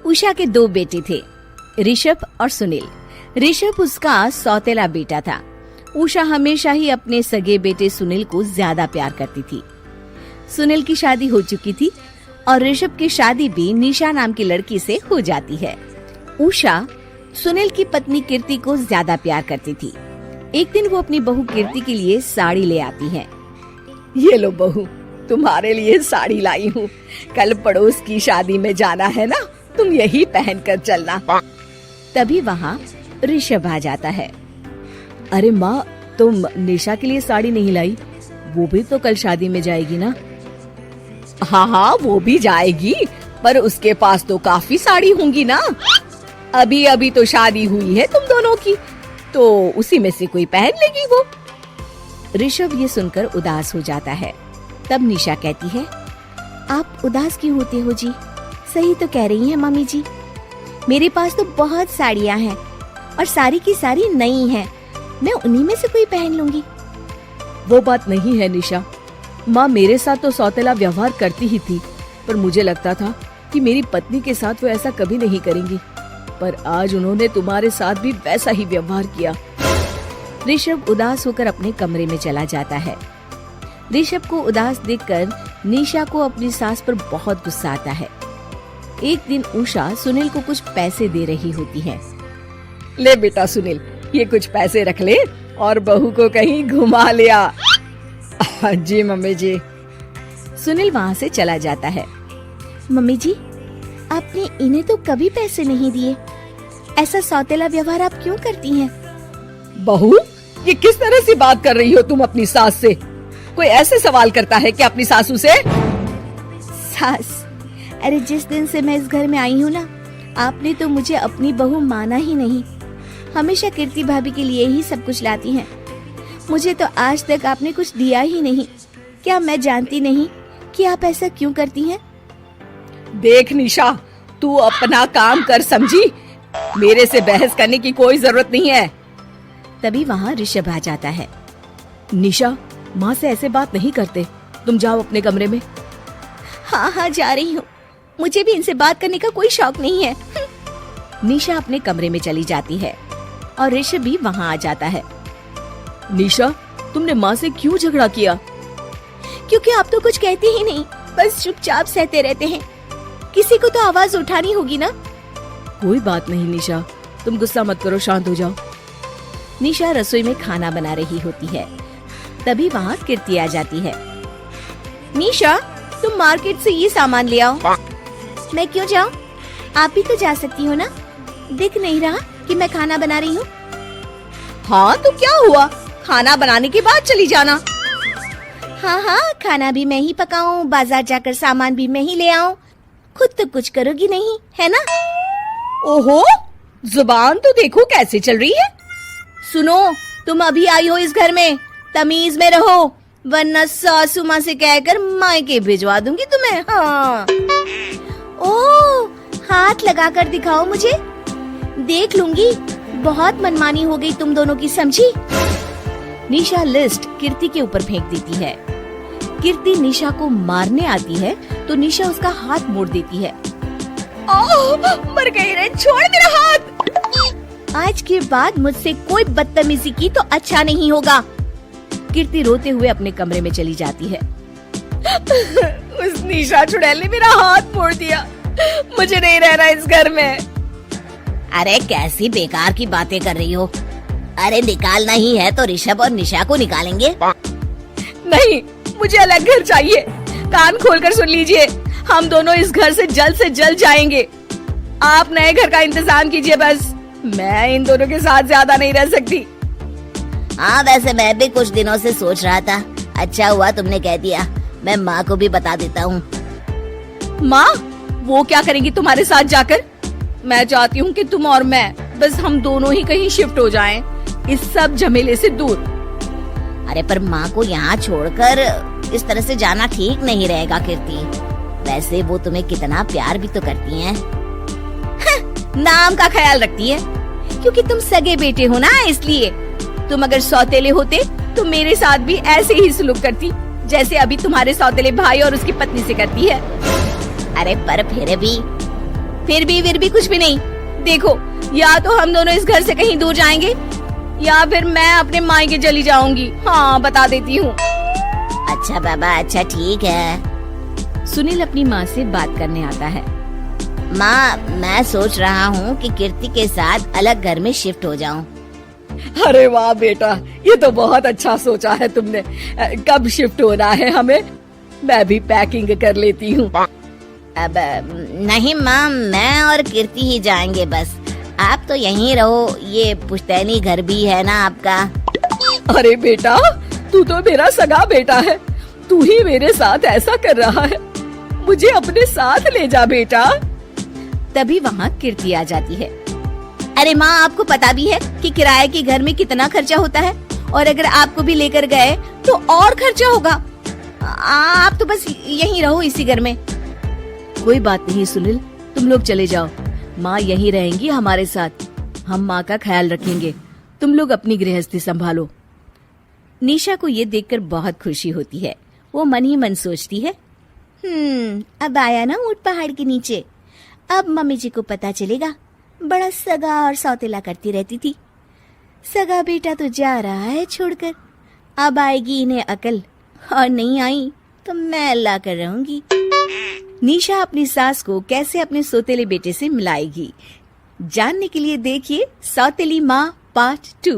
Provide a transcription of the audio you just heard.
उषा के 2 बेटे थे, ऋषभ और सुनील। ऋषभ उसका सौतेला बेटा था। उषा हमेशा ही अपने सगे बेटे सुनील को ज्यादा प्यार करती थी। सुनील की शादी हो चुकी थी और ऋषभ की शादी भी निशा नाम की लड़की से हो जाती है। उषा सुनील की पत्नी कीर्ति को ज्यादा प्यार करती थी। एक दिन वो अपनी बहू कीर्ति के लिए साड़ी ले आती है। ये लो बहू, तुम्हारे लिए साड़ी लाई हूँ। कल पड़ोस की शादी में जाना है ना, तुम यही पहन कर चलना। तभी वहाँ ऋषभ आ जाता है। अरे माँ, तुम निशा के लिए साड़ी नहीं लाई? वो भी तो कल शादी में जाएगी ना? हाँ, वो भी जाएगी, पर उसके पास तो काफी साड़ी होंगी ना। अभी अभी तो शादी हुई है तुम दोनों की, तो उसी में से कोई पहन लेगी वो। ऋषभ ये सुनकर उदास हो जाता है। तब निशा कहती है, आप उदास क्यों होते हो जी? सही तो कह रही हैं मम्मी जी, मेरे पास तो बहुत साड़ियाँ हैं और सारी की सारी नई हैं। मैं उन्हीं में से कोई पहन लूंगी। वो बात नहीं है निशा। माँ मेरे साथ तो सौतेला व्यवहार करती ही थी, पर मुझे लगता था कि मेरी पत्नी के साथ वो ऐसा कभी नहीं करेंगी, पर आज उन्होंने तुम्हारे साथ भी वैसा ही व्यवहार किया। ऋषभ उदास होकर अपने कमरे में चला जाता है। ऋषभ को उदास देखकर निशा को अपनी सास पर बहुत गुस्सा आता है। एक दिन उषा सुनील को कुछ पैसे दे रही होती है। ले बेटा सुनील, ये कुछ पैसे रख ले और बहू को कहीं घुमा लिया। जी मम्मी जी। सुनील वहाँ से चला जाता है। मम्मी जी, आपने इन्हें तो कभी पैसे नहीं दिए। ऐसा सौतेला व्यवहार आप क्यों करती हैं? बहू, ये किस तरह से बात कर रही हो तुम अपनी सास से? कोई ऐसे सवाल करता है कि अपनी सासू से? सास, अरे जिस दिन से मैं इस घर में आई हूँ ना, आपने तो मुझे अपनी बहू माना ही नहीं। हमेशा कीर्ति भाभी के लिए ही सब कुछ लाती हैं। मुझे तो आज तक आपने कुछ दिया ही नहीं। क्या मैं जानती नहीं कि आप ऐसा क्यों करती हैं? देख निशा, तू अपना काम कर समझी। मेरे से बहस करने की कोई जरूरत नहीं है। तभी वहाँ ऋषभ आ जाता है। निशा, माँ से ऐसे बात नहीं करते। तुम जाओ अपने कमरे में। हाँ, जा रही हूँ। मुझे भी इनसे बात करने का कोई शौक नहीं है। निशा अपने कमरे में चली जाती है और ऋषभ भी वहाँ आ जाता है। निशा, तुमने माँ से क्यों झगड़ा किया? क्योंकि आप तो कुछ कहते ही नहीं, बस चुपचाप सहते रहते हैं। किसी को तो आवाज उठानी होगी ना। कोई बात नहीं निशा, तुम गुस्सा मत करो, शांत हो जाओ। निशा रसोई में खाना बना रही होती है। तभी वहाँ कीर्ति आ जाती है। निशा, तुम मार्केट से ये सामान ले आओ। मैं क्यों जाऊँ? आप भी तो जा सकती हो ना। दिख नहीं रहा कि मैं खाना बना रही हूँ? हाँ तो क्या हुआ, खाना बनाने के बाद चली जाना। हाँ, खाना भी मैं ही पकाऊं, बाजार जाकर सामान भी मैं ही ले आऊं। खुद तो कुछ करोगी नहीं, है ना? ओहो, जुबान तो देखो कैसे चल रही है। सुनो, तुम अभी आई हो इस घर में, तमीज में रहो, वरना सासू माँ से कहकर मायके भिजवा दूंगी तुम्हें। हाँ। ओह, हाथ लगाकर दिखाओ मुझे, देख लूंगी। बहुत मनमानी हो गई तुम दोनों की, समझी? निशा लिस्ट कीर्ति के ऊपर फेंक देती है। कीर्ति निशा को मारने आती है तो निशा उसका हाथ मोड़ देती है। मर गई रे, छोड़ मेरा हाथ। आज के बाद मुझसे कोई बदतमीजी की तो अच्छा नहीं होगा। कीर्ति रोते हुए अपने कमरे में चली जाती है। उस निशा चुड़ैल ने मेरा हाथ मोड़ दिया। मुझे नहीं रहना इस घर में। अरे कैसी बेकार की बातें कर रही हो? अरे निकालना ही है तो ऋषभ और निशा को निकालेंगे। नहीं, मुझे अलग घर चाहिए। कान खोलकर सुन लीजिए, हम दोनों इस घर से जल्द जाएंगे। आप नए घर का इंतजाम कीजिए बस। मैं इन दोनों के साथ ज्यादा नहीं रह सकती। हाँ, वैसे मैं भी कुछ दिनों से सोच रहा था। अच्छा हुआ तुमने कह दिया, मैं माँ को भी बता देता हूँ। माँ, वो क्या करेंगी तुम्हारे साथ जाकर? मैं चाहती हूँ कि तुम और मैं, बस हम दोनों ही कहीं शिफ्ट हो जाएं, इस सब झमेले से दूर। अरे पर माँ को यहाँ छोड़कर इस तरह से जाना ठीक नहीं रहेगा कीर्ति। वैसे वो तुम्हें कितना प्यार भी तो करती हैं। नाम का ख्याल रखती है, क्योंकि तुम सगे बेटे हो ना, इसलिए। तुम अगर सौतेले होते तो मेरे साथ भी ऐसे ही सलूक करती, जैसे अभी तुम्हारे सौतेले भाई और उसकी पत्नी से करती है। अरे पर फिर भी फिर भी कुछ भी नहीं। देखो, या तो हम दोनों इस घर से कहीं दूर जाएंगे या फिर मैं अपने मायके चली जाऊंगी। हाँ, बता देती हूँ। अच्छा बाबा, अच्छा ठीक है। सुनील अपनी माँ से बात करने आता है। माँ, मैं सोच रहा हूँ कि कीर्ति के साथ अलग घर में शिफ्ट हो जाऊँ। अरे वाह बेटा, ये तो बहुत अच्छा सोचा है तुमने। कब शिफ्ट होना है हमें? मैं भी पैकिंग कर लेती हूँ। अब नहीं माँ, मैं और कीर्ति ही जाएंगे बस। आप तो यहीं रहो, ये पुश्तैनी घर भी है ना आपका। अरे बेटा, तू तो मेरा सगा बेटा है, तू ही मेरे साथ ऐसा कर रहा है। मुझे अपने साथ ले जा बेटा। तभी वहाँ कीर्ति आ जाती है। अरे माँ, आपको पता भी है कि किराए के घर में कितना खर्चा होता है, और अगर आपको भी लेकर गए तो और खर्चा होगा। आप तो बस यहीं रहो, इसी घर में। कोई बात नहीं सुनील, तुम लोग चले जाओ। माँ यहीं रहेंगी हमारे साथ। हम माँ का ख्याल रखेंगे, तुम लोग अपनी गृहस्थी संभालो। निशा को ये देखकर बहुत खुशी होती है। वो मन ही मन सोचती है, अब आया ना ऊंट पहाड़ के नीचे। अब मम्मी जी को पता चलेगा, बड़ा सगा और सौतेला करती रहती थी। सगा बेटा तो जा रहा है छोड़कर, अब आएगी इन्हें अकल, और नहीं आई तो मैं अल्लाह कर रहूंगी। निशा अपनी सास को कैसे अपने सौतेले बेटे से मिलाएगी, जानने के लिए देखिए सौतेली माँ पार्ट 2।